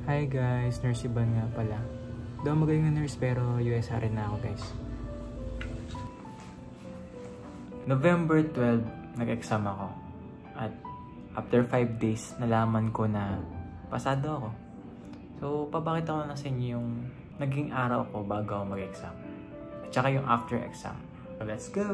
Hi guys, Nurse Iban nga pala. Daw magaling na nurse pero USR na ako guys. November 12, nag-exam ako. At after 5 days, nalaman ko na pasado ako. So, papakita ko na sa inyo yung naging araw ko bago ako mag-exam. At saka yung after exam. So, let's go!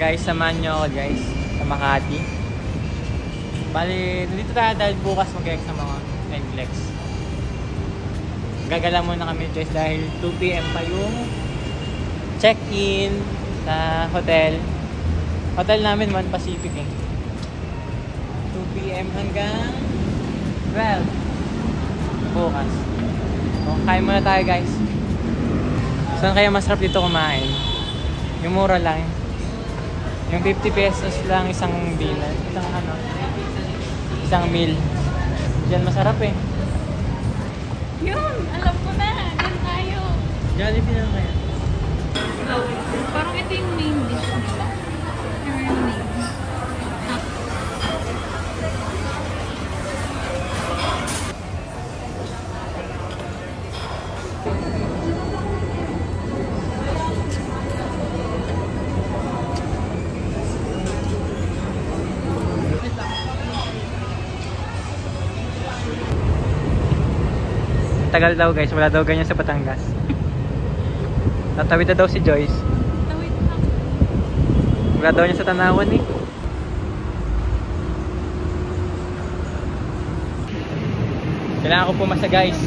Guys, samahan nyo ako guys sa Makati. Bali, dito tayo dahil bukas mag-exam ako NLEX. Gagala muna kami guys dahil 2 PM pa yung check-in sa hotel. Hotel namin One Pacific eh. 2 PM hanggang 12 bukas. So, kain muna tayo guys. Saan kaya masarap dito kumain? Yung mura lang. Yung 50 pesos lang isang dinner. Isang meal. Diyan masarap eh. Yun! Alam ko na! Diyan tayo! Jollibee na kaya? Parang ito yung main dish nila. Tagal daw guys, wala daw ganyan sa Batangas. Tatawid na daw si Joyce. Tawid lang. Wala daw niya sa Tanawan eh. Kailangan ko pumasa guys.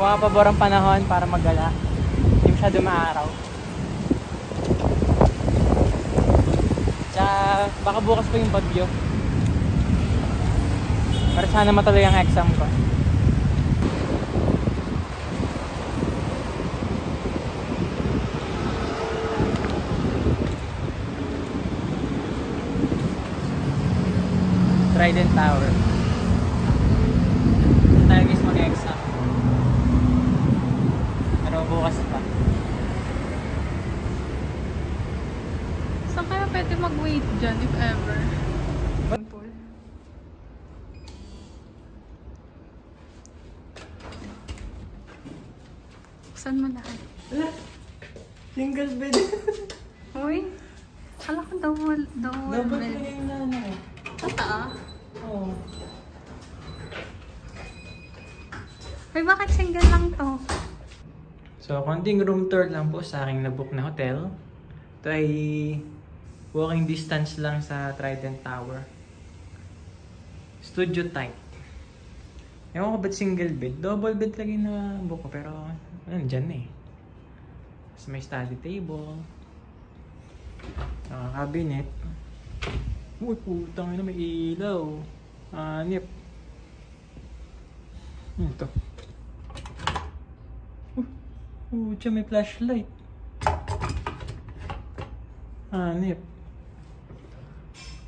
Pumapabor ang panahon para maggala. Hindi masyado maaraw. Tsaka baka bukas pa yung bagyo. Para sana matuloy ang exam ko. Trident Tower. Tayo guys mag-exam. Bukas pa. Saan kaya pwede mag-wait dyan if ever? Saan mo lahat? Single bed. Uy! Kala ko double Double bed. na yung nana eh. Totoo? Oo. Uy, bakit single lang to? So, konting room tour lang po sa aking nabook na hotel. Ito ay walking distance lang sa Trident Tower. Studio type. Ewan ko ba't single bed? Double bed lagi na book ko pero nandyan eh. Tapos may study table. Cabinet. Uy, putang ina, may ilaw. Nip. Ito. Diyan may flashlight. Nip.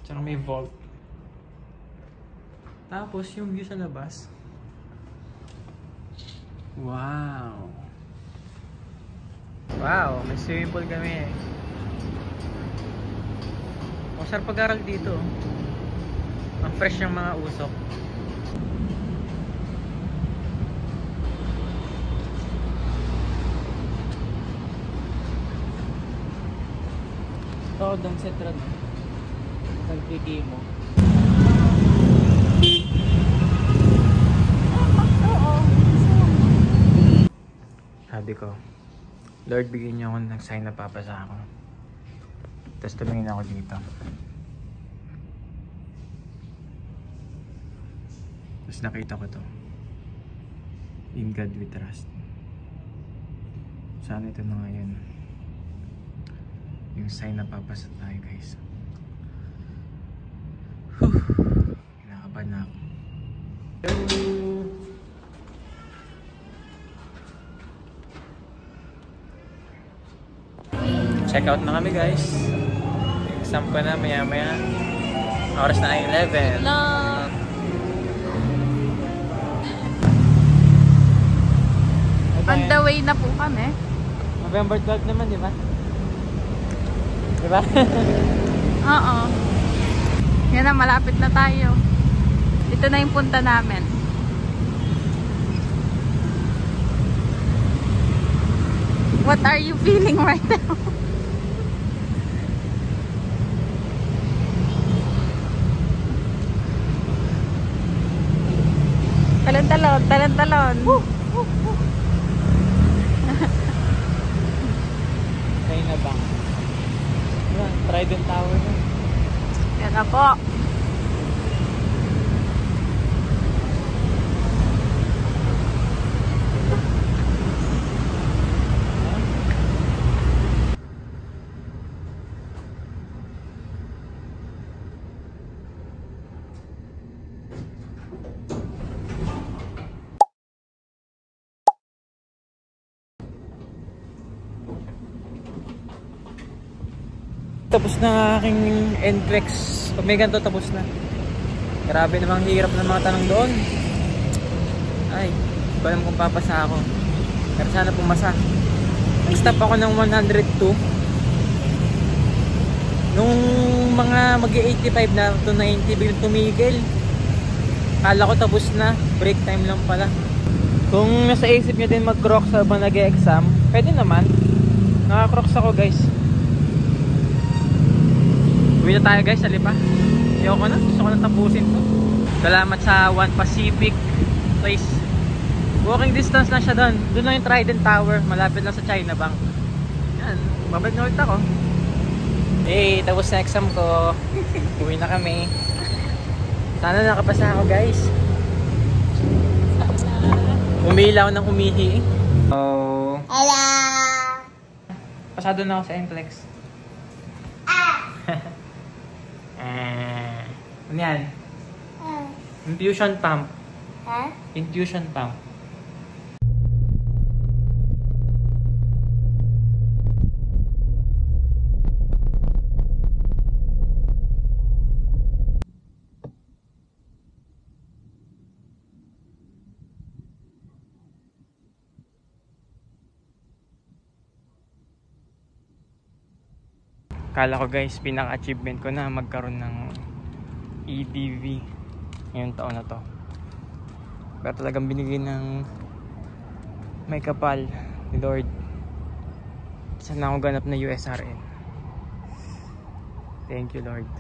Tsaka may vault. Tapos yung view sa labas. Wow! Wow! May swimming pool kami eh. Masarap pag-aral dito. Ang fresh yung mga usok. ako doon sa trad. Nag-3D mo. Sabi ko, Lord, bigyan niyo ako ng sign na papasa ako. Tapos tumingin ako dito. Tapos nakita ko to. In God we trust. Sana ito na ngayon. Yung sign na papasa tayo, guys. Whew! Kinakabahan na ako. Check out na kami, guys. Exam ko na maya maya. Oras na ay 11. Hello! On the way na po kami. November 12 naman, di ba? Di ba? Oo. Yan na, malapit na tayo. Ito na yung punta namin. What are you feeling right now? Talon-talon, talon-talon. Kayo na bang? Trident Tower na. Yan na po. Tapos na aking NCLEX. Pag may ganito, tapos na. Grabe namang hirap ng mga tanong doon. Ay, hindi ko alam kung papasa ako. Pero sana pumasa. Nag-stop ako ng 102. Nung mga mag-85 na to 90, biglang tumigil. Kala ko tapos na. Break time lang pala. Kung nasa isip nyo din mag-crocs habang nag-e-exam, pwede naman. Naka-crocs ako, guys. Uwi na tayo, guys, sa Lipa. Ayoko na, gusto ko na tapusin to. Salamat sa One Pacific place. Walking distance na siya doon. Doon lang yung Trident Tower. Malapit lang sa China Bank. Yan, babalik na ulit ako. Hey, tapos na exam ko. Uwi na kami. Sana nakapasa ako, guys. Umilaw ng umihi. Oh. Hello! Pasado na ako sa NCLEX. Ano yan? Infusion pump. Infusion pump. Kala ko, guys, pinaka-achievement ko na magkaroon ng EDV ngayong taon na to. Pero talagang binigay ng may kapal ni Lord. Sana ako ganap na USRN. Thank you, Lord.